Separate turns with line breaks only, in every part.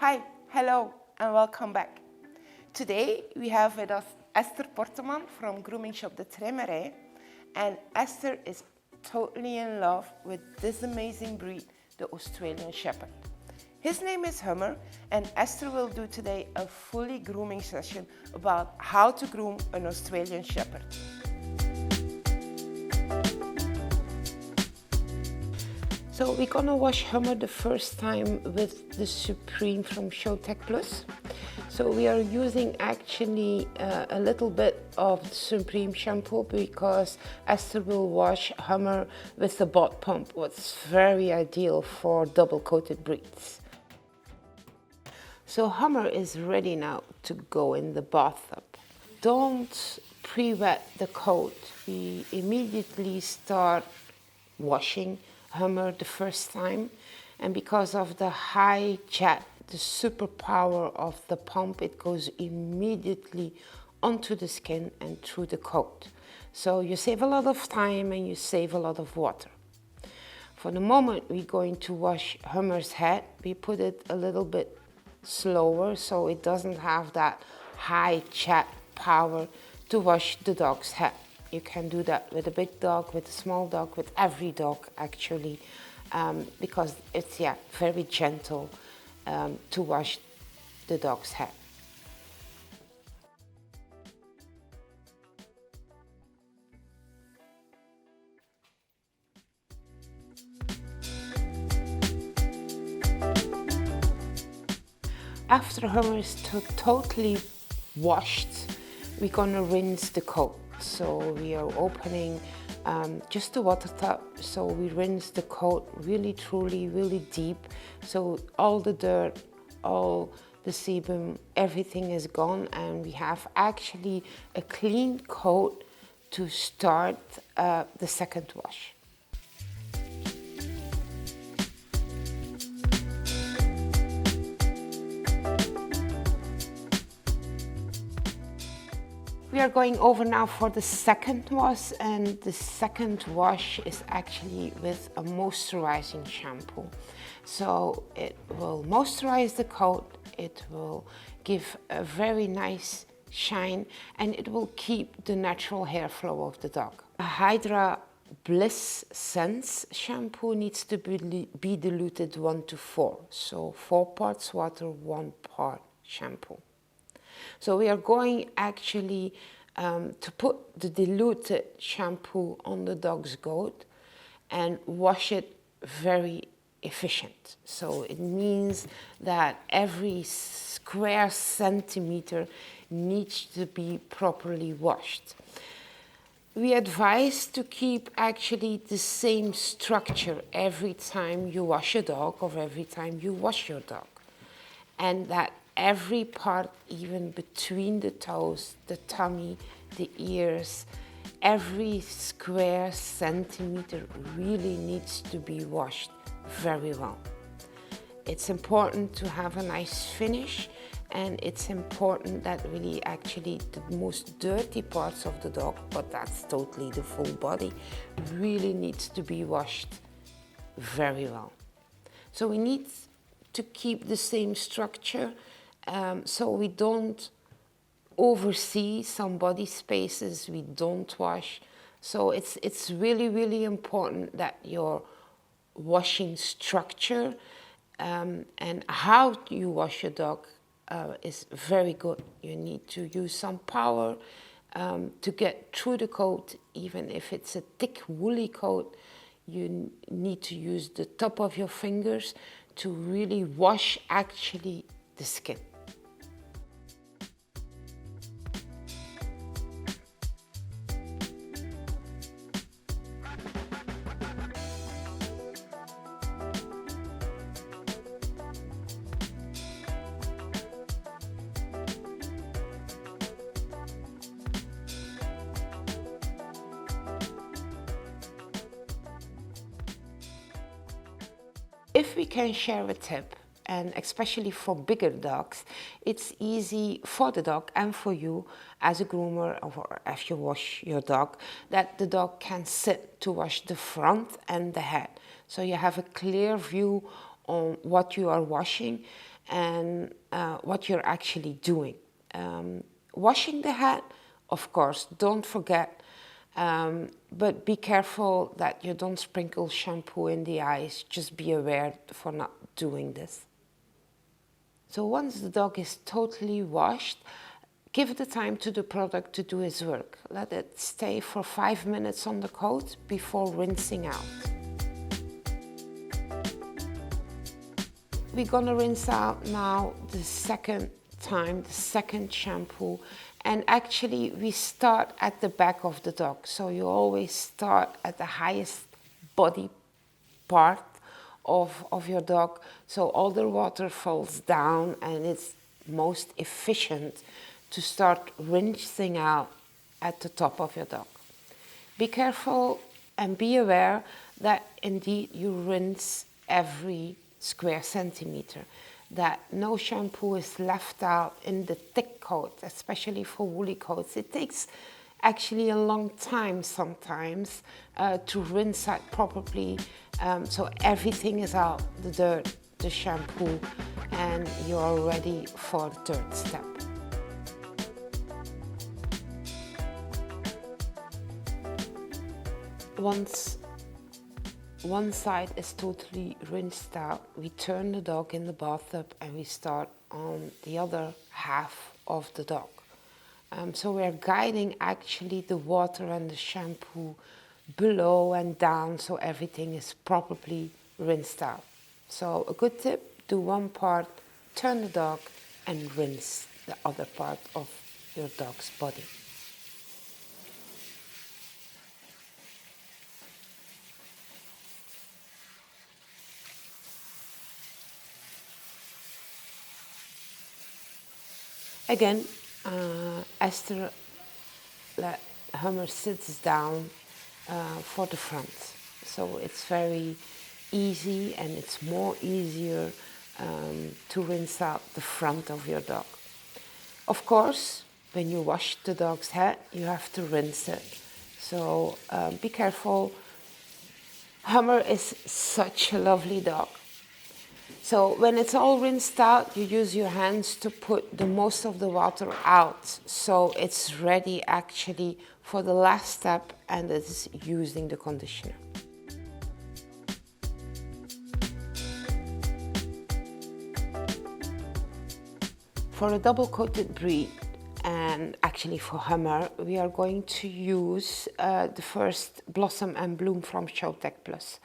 Hi, hello, and welcome back. Today we have with us Esther Porteman from Grooming Shop De Trimmerij, and Esther is totally in love with this amazing breed, the Australian Shepherd. His name is Hummer, and Esther will do today a fully grooming session about how to groom an Australian Shepherd. So we're gonna wash Hummer the first time with the Supreme from Showtech Plus. So we are using actually a little bit of the Supreme shampoo because Esther will wash Hummer with the bot pump, what's very ideal for double coated breeds. So Hummer is ready now to go in the bathtub. Don't pre-wet the coat. We immediately start washing Hummer the first time, and because of the high jet, the superpower of the pump, it goes immediately onto the skin and through the coat. So you save a lot of time and you save a lot of water. For the moment we're going to wash Hummer's head, we put it a little bit slower so it doesn't have that high jet power to wash the dog's head. You can do that with a big dog, with a small dog, with every dog actually, because it's very gentle to wash the dog's head. After Hummer is totally washed, we're gonna rinse the coat. So we are opening just the water tub, so we rinse the coat really truly, really deep, so all the dirt, all the sebum, everything is gone, and we have actually a clean coat to start the second wash. We are going over now for the second wash, and the second wash is actually with a moisturizing shampoo. So it will moisturize the coat, it will give a very nice shine, and it will keep the natural hair flow of the dog. A Hydra Bliss Sense shampoo needs to be diluted 1:4, so 4 parts water, 1 part shampoo. So we are going actually to put the diluted shampoo on the dog's goat and wash it very efficient. So it means that every square centimeter needs to be properly washed. We advise to keep actually the same structure every time you wash a dog or every time you wash your dog, and that every part, even between the toes, the tummy, the ears, every square centimeter really needs to be washed very well. It's important to have a nice finish, and it's important that really actually the most dirty parts of the dog, but that's totally the full body, really needs to be washed very well. So we need to keep the same structure, so we don't oversee some body spaces, we don't wash. So it's really, really important that your washing structure and how you wash your dog is very good. You need to use some power to get through the coat. Even if it's a thick woolly coat, you need to use the top of your fingers to really wash actually the skin. If we can share a tip, and especially for bigger dogs, it's easy for the dog and for you as a groomer, or if you wash your dog, that the dog can sit to wash the front and the head. So you have a clear view on what you are washing, and what you're actually doing. Washing the head, of course, don't forget, but be careful that you don't sprinkle shampoo in the eyes. Just be aware for not doing this. So once the dog is totally washed, give the time to the product to do its work. Let it stay for 5 minutes on the coat before rinsing out. We're gonna rinse out now the second time, the second shampoo, and actually we start at the back of the dog. So you always start at the highest body part of your dog, so all the water falls down, and it's most efficient to start rinsing out at the top of your dog. Be careful and be aware that indeed you rinse every square centimeter, that no shampoo is left out in the thick coat, especially for woolly coats. It takes actually a long time sometimes to rinse that properly, so everything is out, the dirt, the shampoo, and you're ready for the third step. Once one side is totally rinsed out, we turn the dog in the bathtub and we start on the other half of the dog. So we're guiding actually the water and the shampoo below and down, so everything is properly rinsed out. So a good tip, do one part, turn the dog, and rinse the other part of your dog's body. Again, Esther Hummer sits down for the front, so it's very easy, and it's more easier to rinse out the front of your dog. Of course, when you wash the dog's head, you have to rinse it, so be careful. Hummer is such a lovely dog. So when it's all rinsed out, you use your hands to put the most of the water out, so it's ready actually for the last step, and it's using the conditioner. For a double-coated breed, and actually for Hummer, we are going to use the first Blossom and Bloom from Showtech Plus.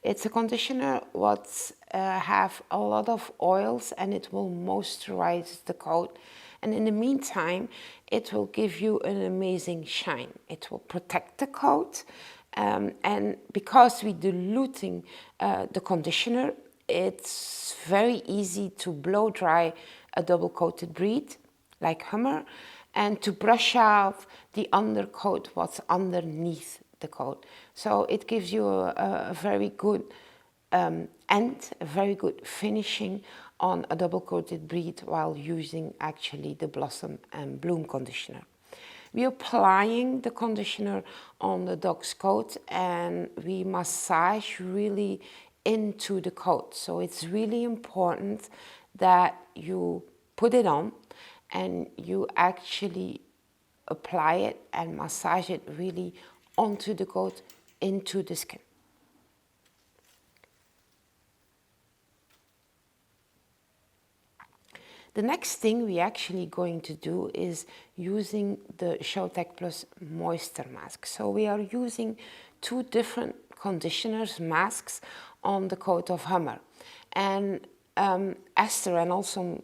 It's a conditioner what have a lot of oils, and it will moisturize the coat. And in the meantime, it will give you an amazing shine. It will protect the coat. And because we're diluting the conditioner, it's very easy to blow dry a double-coated breed like Hummer, and to brush out the undercoat, what's underneath the coat. So it gives you a very good end, a very good finishing on a double-coated breed while using actually the Blossom and Bloom conditioner. We're applying the conditioner on the dog's coat, and we massage really into the coat. So it's really important that you put it on and you actually apply it and massage it really onto the coat, into the skin. The next thing we actually going to do is using the Showtech Plus Moisture Mask. So we are using two different conditioners, masks, on the coat of Hummer. And Esther and also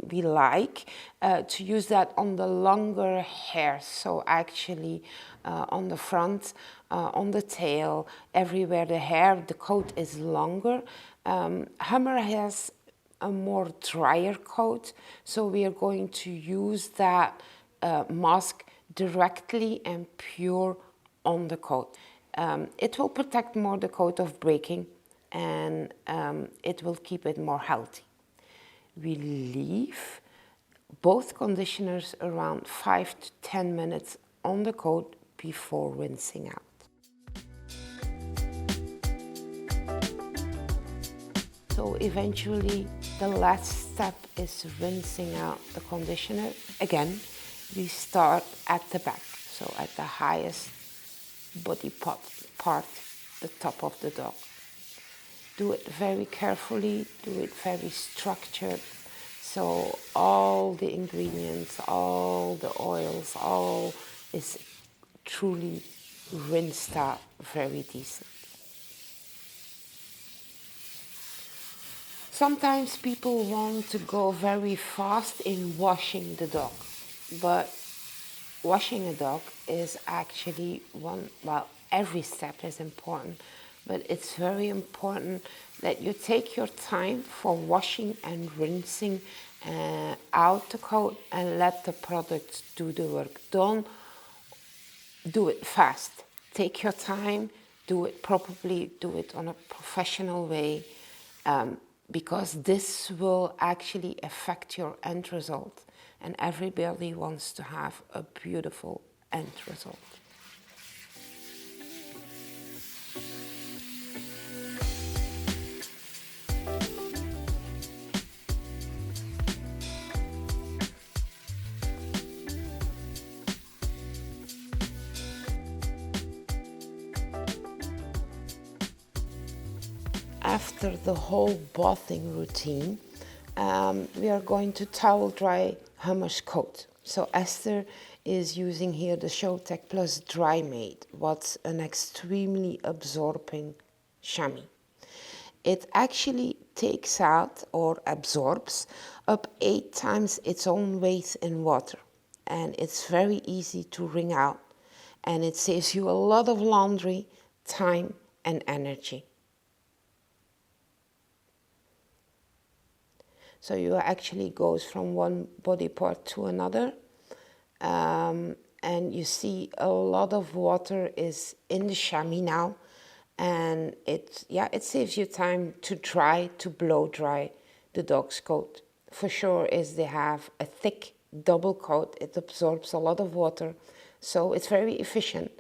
we like to use that on the longer hair, so actually on the front, on the tail, everywhere the coat is longer. Hummer has a more drier coat, so we are going to use that mask directly and pure on the coat. It will protect more the coat of breaking, and it will keep it more healthy. We leave both conditioners around 5 to 10 minutes on the coat before rinsing out. So eventually the last step is rinsing out the conditioner. Again, we start at the back, so at the highest body part, the top of the dog. Do it very carefully, do it very structured, so all the ingredients, all the oils, all is truly rinsed out very decent. Sometimes people want to go very fast in washing the dog, but washing a dog is actually well, every step is important, but it's very important that you take your time for washing and rinsing out the coat and let the product do the work. Don't do it fast. Take your time, do it properly, do it on a professional way, because this will actually affect your end result. And everybody wants to have a beautiful end result. After the whole bathing routine, we are going to towel dry Hummer's coat. So Esther is using here the Showtech Plus Dry Made, what's an extremely absorbing chamois. It actually takes out or absorbs up 8 times its own weight in water, and it's very easy to wring out, and it saves you a lot of laundry, time and energy. So you actually goes from one body part to another, and you see a lot of water is in the chamois now, and it saves you time to blow dry the dog's coat. For sure is they have a thick double coat, it absorbs a lot of water, so it's very efficient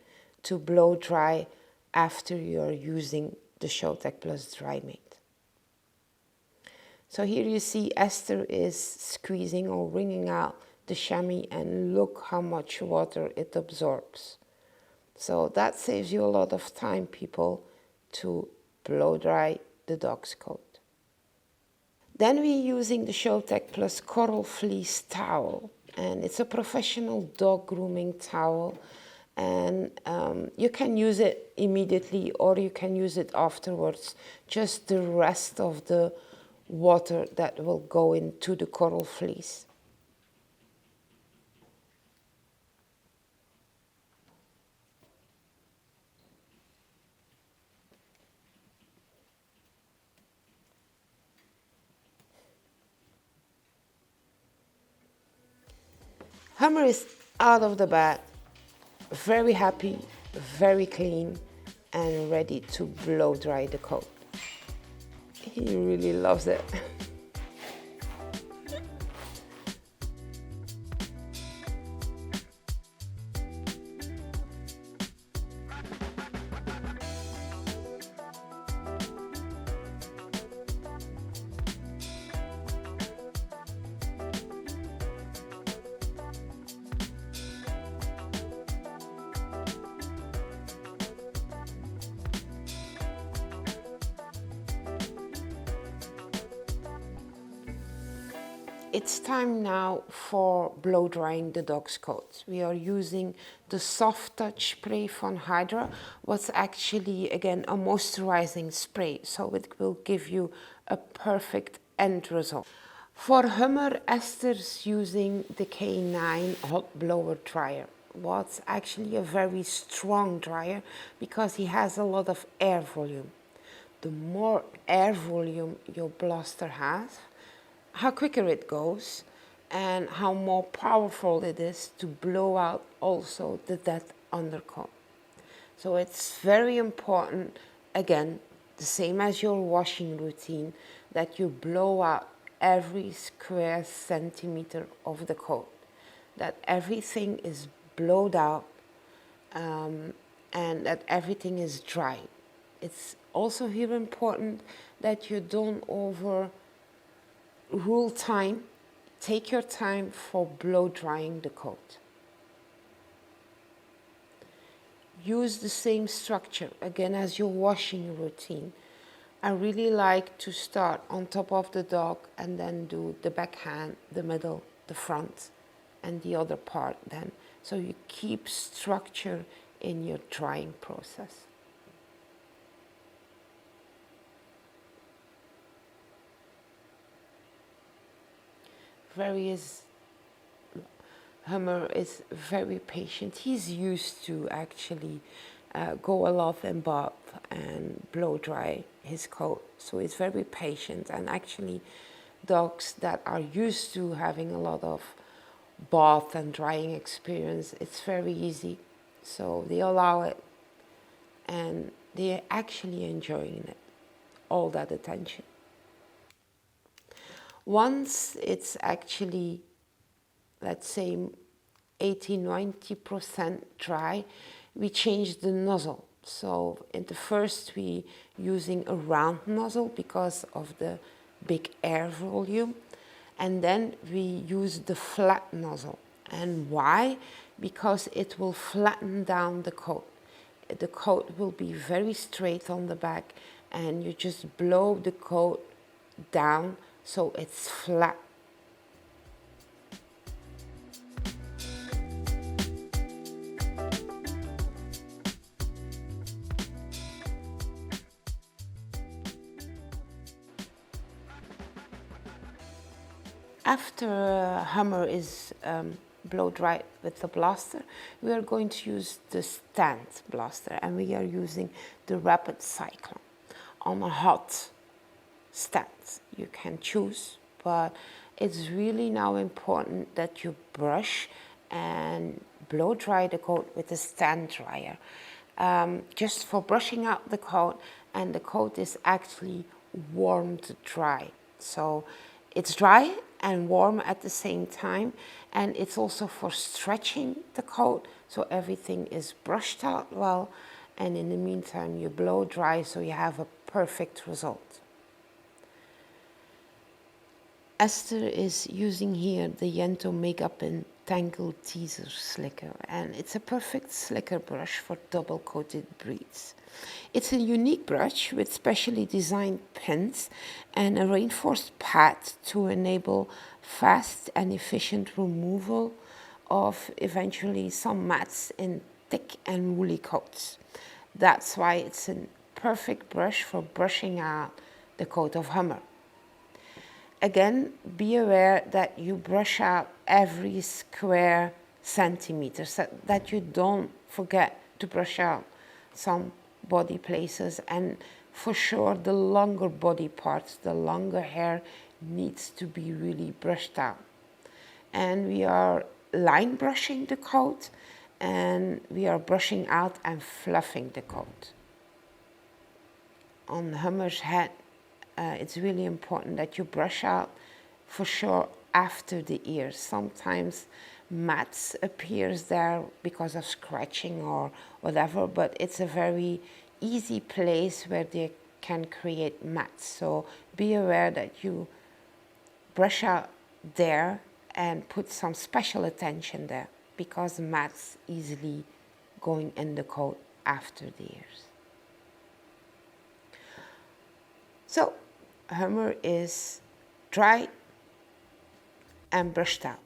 to blow dry after you're using the Showtech Plus Dry Made. So here you see Esther is squeezing or wringing out the chamois, and look how much water it absorbs. So that saves you a lot of time, people, to blow dry the dog's coat. Then we're using the Showtech Plus Coral Fleece Towel, and it's a professional dog grooming towel, and you can use it immediately or you can use it afterwards, just the rest of the water that will go into the coral fleece. Hummer is out of the bed, very happy, very clean, and ready to blow dry the coat. He really loves it. It's time now for blow drying the dog's coat. We are using the Soft Touch spray from Hydra, what's actually again a moisturizing spray, so it will give you a perfect end result. For Hummer, Esther's using the K9 hot blower dryer. What's actually a very strong dryer because he has a lot of air volume. The more air volume your blaster has, how quicker it goes and how more powerful it is to blow out also the dead undercoat. So it's very important, again, the same as your washing routine, that you blow out every square centimeter of the coat, that everything is blowed out and that everything is dry. It's also here important that you don't overrule time. Take your time for blow drying the coat. Use the same structure, again, as your washing routine. I really like to start on top of the dog and then do the backhand, the middle, the front, and the other part then. So you keep structure in your drying process. Hummer is very patient. He's used to actually go a lot in bath and blow dry his coat. So he's very patient, and actually dogs that are used to having a lot of bath and drying experience, it's very easy. So they allow it and they're actually enjoying it, all that attention. Once it's actually, let's say, 80–90% dry, we change the nozzle. So in the first we using a round nozzle because of the big air volume, and then we use the flat nozzle. And why? Because it will flatten down the coat. The coat will be very straight on the back, and you just blow the coat down so it's flat. After Hummer is blow dried with the blaster, we are going to use the stand blaster, and we are using the Rapid Cyclone on a hot stand. You can choose, but it's really now important that you brush and blow dry the coat with a stand dryer, just for brushing out the coat, and the coat is actually warmed dry. So it's dry and warm at the same time, and it's also for stretching the coat, so everything is brushed out well, and in the meantime you blow dry so you have a perfect result. Esther is using here the Yento Makeup and Tangle Teaser Slicker, and it's a perfect slicker brush for double coated breeds. It's a unique brush with specially designed pins and a reinforced pad to enable fast and efficient removal of eventually some mats in thick and woolly coats. That's why it's a perfect brush for brushing out the coat of Hummer. Again, be aware that you brush out every square centimeter, so that you don't forget to brush out some body places, and for sure the longer body parts, the longer hair needs to be really brushed out. And we are line brushing the coat, and we are brushing out and fluffing the coat. On Hummer's head, it's really important that you brush out for sure after the ears. Sometimes mats appears there because of scratching or whatever, but it's a very easy place where they can create mats. So be aware that you brush out there and put some special attention there, because mats easily going in the coat after the ears. So Hummer is dried and brushed out.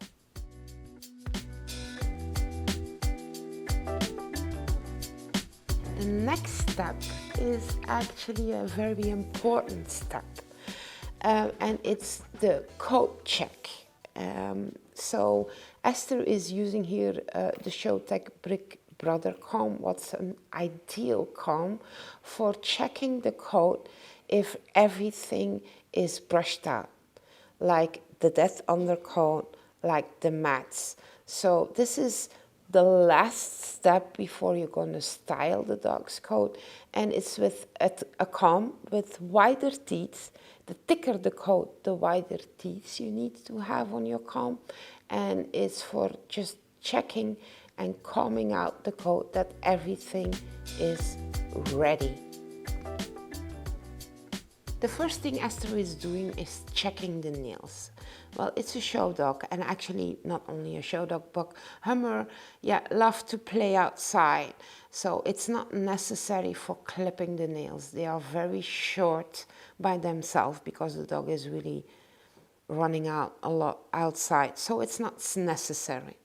The next step is actually a very important step, and it's the coat check. So Esther is using here the Showtech Brick Brother comb. What's an ideal comb for checking the coat if everything is brushed out, like the death undercoat, like the mats. So this is the last step before you're going to style the dog's coat, and it's with a comb with wider teeth. The thicker the coat, the wider teeth you need to have on your comb, and it's for just checking and combing out the coat that everything is ready. The first thing Esther is doing is checking the nails. Well, it's a show dog, and actually not only a show dog, but Hummer, love to play outside. So it's not necessary for clipping the nails. They are very short by themselves because the dog is really running out a lot outside. So it's not necessary.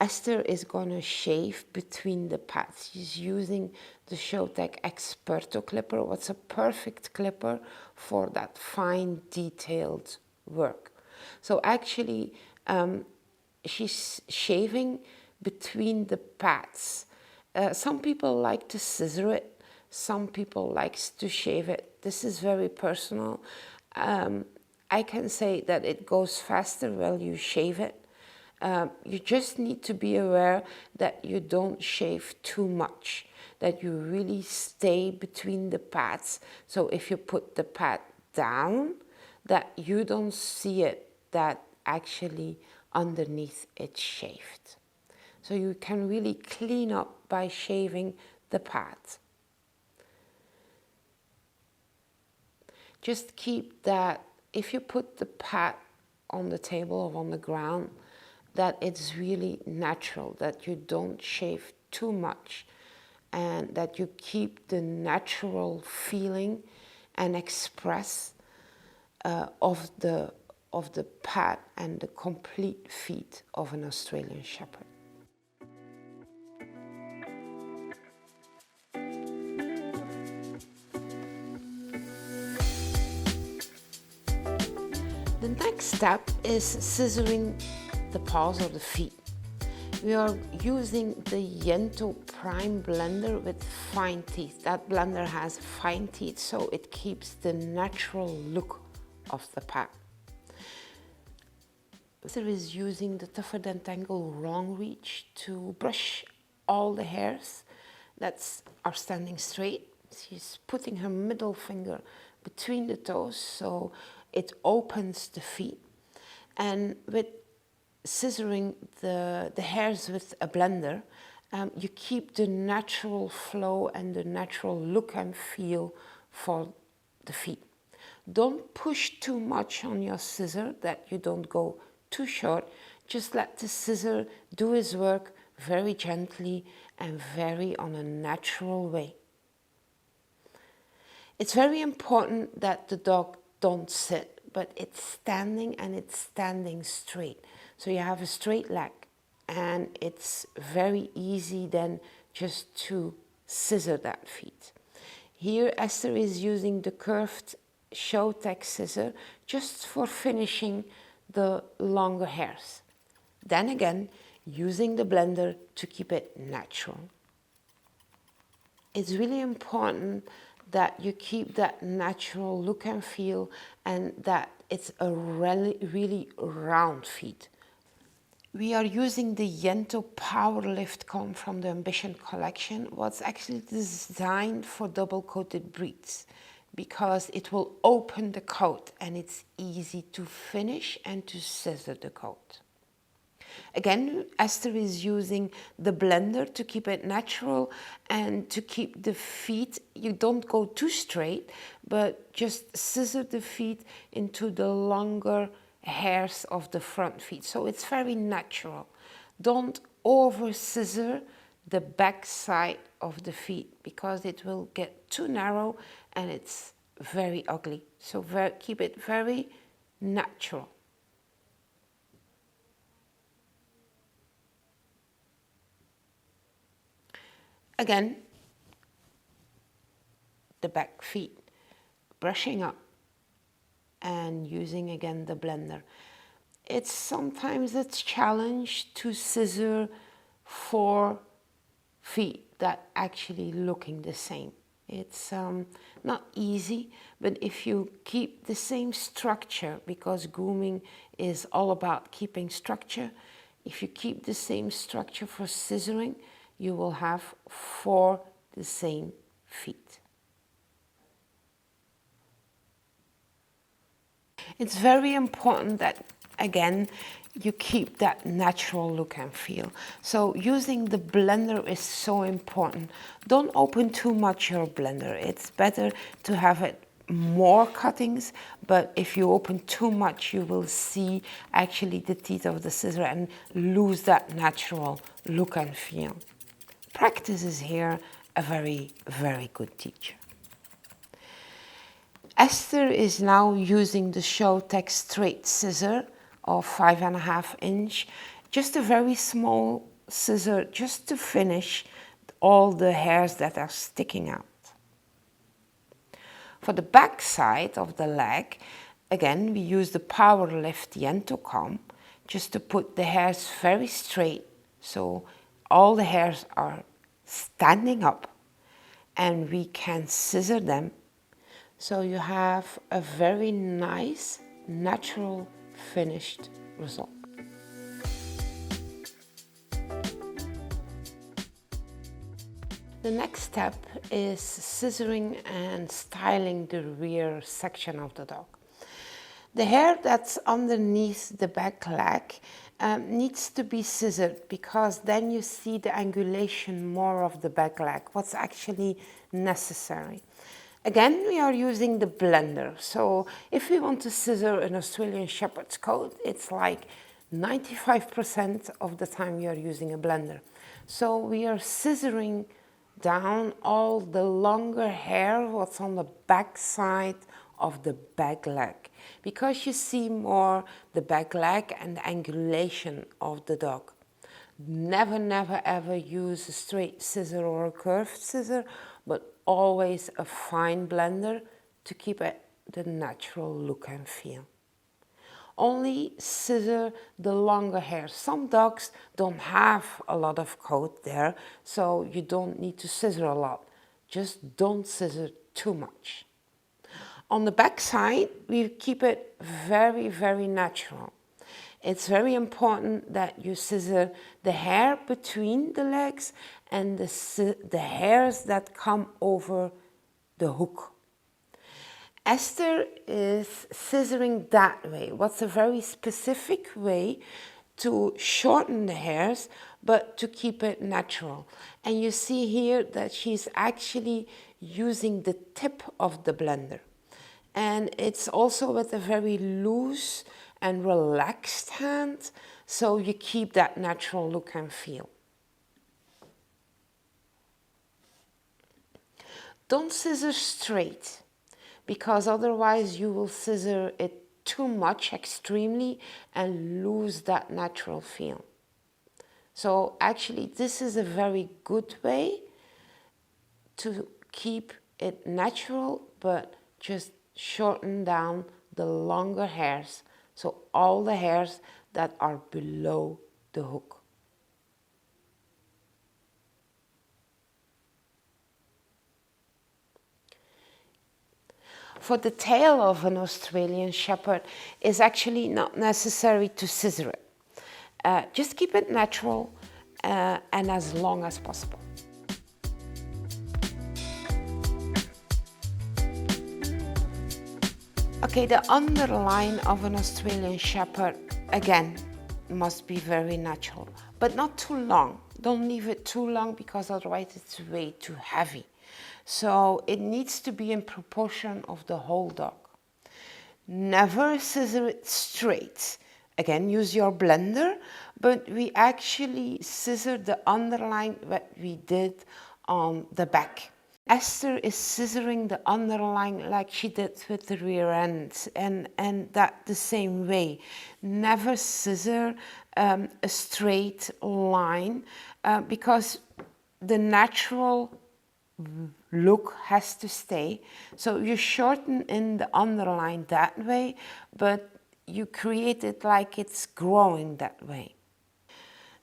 Esther is going to shave between the pads. She's using the Showtech Experto clipper. What's a perfect clipper for that fine detailed work. So actually she's shaving between the pads. Some people like to scissor it. Some people likes to shave it. This is very personal. I can say that it goes faster while you shave it. You just need to be aware that you don't shave too much, that you really stay between the pads. So if you put the pad down, that you don't see it, that actually underneath it's shaved. So you can really clean up by shaving the pad. Just keep that, if you put the pad on the table or on the ground, that it's really natural, that you don't shave too much, and that you keep the natural feeling and express of the pad and the complete feet of an Australian Shepherd. The next step is scissoring the paws or the feet. We are using the Yento Prime blender with fine teeth. That blender has fine teeth, so it keeps the natural look of the pad. Esther is using the Tougher Than Tangle Long Reach to brush all the hairs that are standing straight. She's putting her middle finger between the toes so it opens the feet. And with scissoring the hairs with a blender, you keep the natural flow and the natural look and feel for the feet. Don't push too much on your scissor, that you don't go too short. Just let the scissor do its work very gently and very on a natural way. It's very important that the dog don't sit, but it's standing, and it's standing straight. So you have a straight leg, and it's very easy then just to scissor that feet. Here Esther is using the curved Showtech scissor just for finishing the longer hairs. Then again, using the blender to keep it natural. It's really important that you keep that natural look and feel, and that it's a really round feet. We are using the Yento Power Lift comb from the Ambition collection, what's actually designed for double-coated breeds, because it will open the coat and it's easy to finish and to scissor the coat. Again, Esther is using the blender to keep it natural and to keep the feet, you don't go too straight, but just scissor the feet into the longer hairs of the front feet. So it's very natural. Don't over scissor the back side of the feet, because it will get too narrow and it's very ugly. So keep it very natural. Again, the back feet, brushing up and using again the blender. It's sometimes a challenge to scissor 4 feet that actually looking the same. It's not easy, but if you keep the same structure, because grooming is all about keeping structure, if you keep the same structure for scissoring, you will have 4 the same feet. It's very important that, again, you keep that natural look and feel. So using the blender is so important. Don't open too much your blender. It's better to have it more cuttings, but if you open too much, you will see actually the teeth of the scissor and lose that natural look and feel. Practice is here a very, very good teacher. Esther is now using the Showtek straight scissor of 5.5 inch, just a very small scissor just to finish all the hairs that are sticking out. For the back side of the leg, again we use the Power Lift Yento comb just to put the hairs very straight so all the hairs are standing up and we can scissor them so you have a very nice, natural, finished result. The next step is scissoring and styling the rear section of the dog. The hair that's underneath the back leg needs to be scissored because then you see the angulation more of the back leg, what's actually necessary. Again, we are using the blender, so if we want to scissor an Australian Shepherd's coat, it's like 95% of the time we are using a blender. So we are scissoring down all the longer hair what's on the back side of the back leg, because you see more the back leg and the angulation of the dog. Never, never ever use a straight scissor or a curved scissor, but always a fine blender to keep it the natural look and feel. Only scissor the longer hair. Some dogs don't have a lot of coat there, so you don't need to scissor a lot. Just don't scissor too much. On the back side, we keep it very, very natural. It's very important that you scissor the hair between the legs and the hairs that come over the hook. Esther is scissoring that way. What's a very specific way to shorten the hairs, but to keep it natural. And you see here that she's actually using the tip of the blender. And it's also with a very loose and relaxed hand, so you keep that natural look and feel. Don't scissor straight, because otherwise you will scissor it too much extremely and lose that natural feel. So actually this is a very good way to keep it natural, but just shorten down the longer hairs, so all the hairs that are below the hook. For the tail of an Australian Shepherd, it's actually not necessary to scissor it. Just keep it natural and as long as possible. Okay, the underline of an Australian Shepherd, again, must be very natural, but not too long. Don't leave it too long because otherwise it's way too heavy. So it needs to be in proportion of the whole dog. Never scissor it straight. Again, use your blender, but we actually scissor the underline that we did on the back. Esther is scissoring the underline like she did with the rear end, and that the same way. Never scissor a straight line because the natural look has to stay. So you shorten in the underline that way, but you create it like it's growing that way.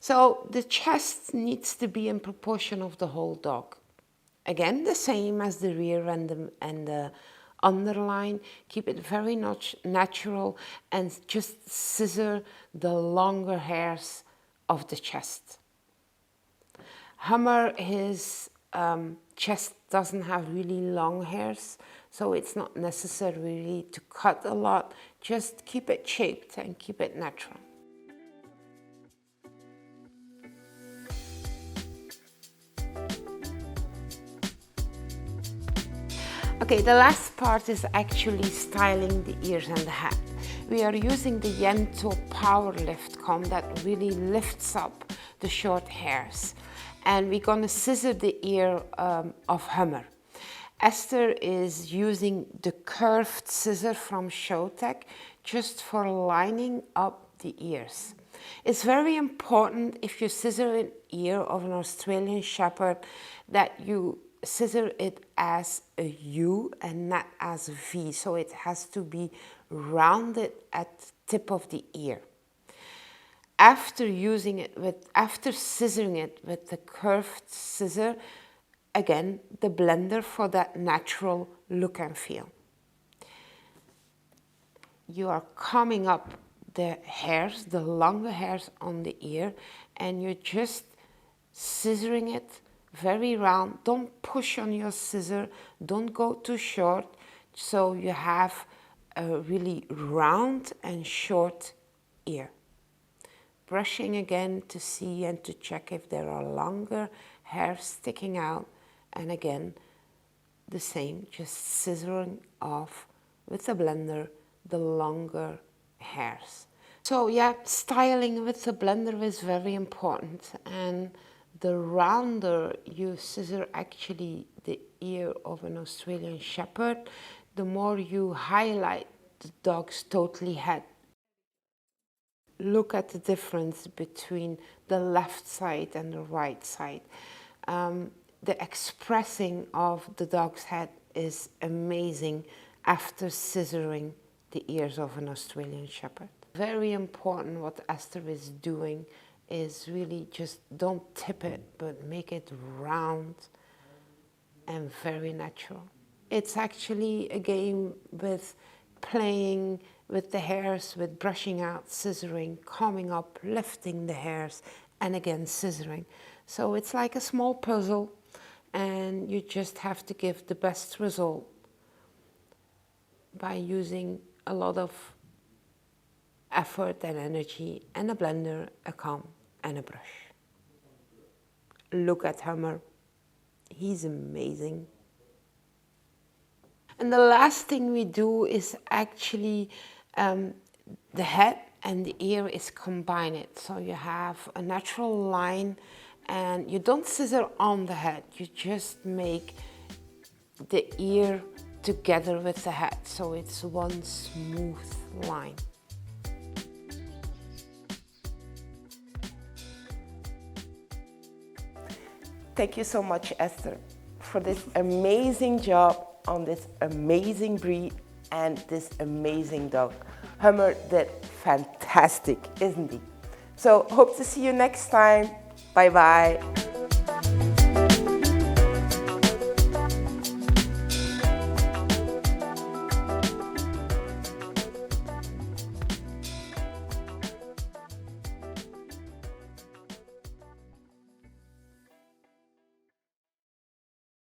So the chest needs to be in proportion of the whole dog. Again, the same as the rear and the underline. Keep it very natural and just scissor the longer hairs of the chest. Hummer, his chest doesn't have really long hairs, so it's not necessary really to cut a lot. Just keep it shaped and keep it natural. Okay, the last part is actually styling the ears and the head. We are using the Yento Power Lift comb that really lifts up the short hairs. And we're gonna scissor the ear of Hummer. Esther is using the curved scissor from Showtech just for lining up the ears. It's very important if you scissor an ear of an Australian Shepherd that you scissor it as a U and not as a V, so it has to be rounded at the tip of the ear. After scissoring it with the curved scissor, again, the blender for that natural look and feel. You are combing up the hairs, the longer hairs on the ear, and you're just scissoring it very round. Don't push on your scissor, don't go too short, so you have a really round and short ear. Brushing again to see and to check if there are longer hairs sticking out, and again the same, just scissoring off with the blender the longer hairs. So yeah, styling with the blender is very important, and the rounder you scissor actually the ear of an Australian Shepherd, the more you highlight the dog's totally head. Look at the difference between the left side and the right side. The expressing of the dog's head is amazing after scissoring the ears of an Australian Shepherd. Very important what Esther is doing is really just don't tip it, but make it round and very natural. It's actually a game with playing with the hairs, with brushing out, scissoring, combing up, lifting the hairs, and again scissoring. So it's like a small puzzle, and you just have to give the best result by using a lot of effort and energy, and a blender, a comb, and a brush. Look at Hummer. He's amazing. And the last thing we do is actually the head and the ear is combined. So you have a natural line, and you don't scissor on the head. You just make the ear together with the head, so it's one smooth line. Thank you so much, Esther, for this amazing job on this amazing breed and this amazing dog. Hummer did fantastic, isn't he? So hope to see you next time. Bye bye.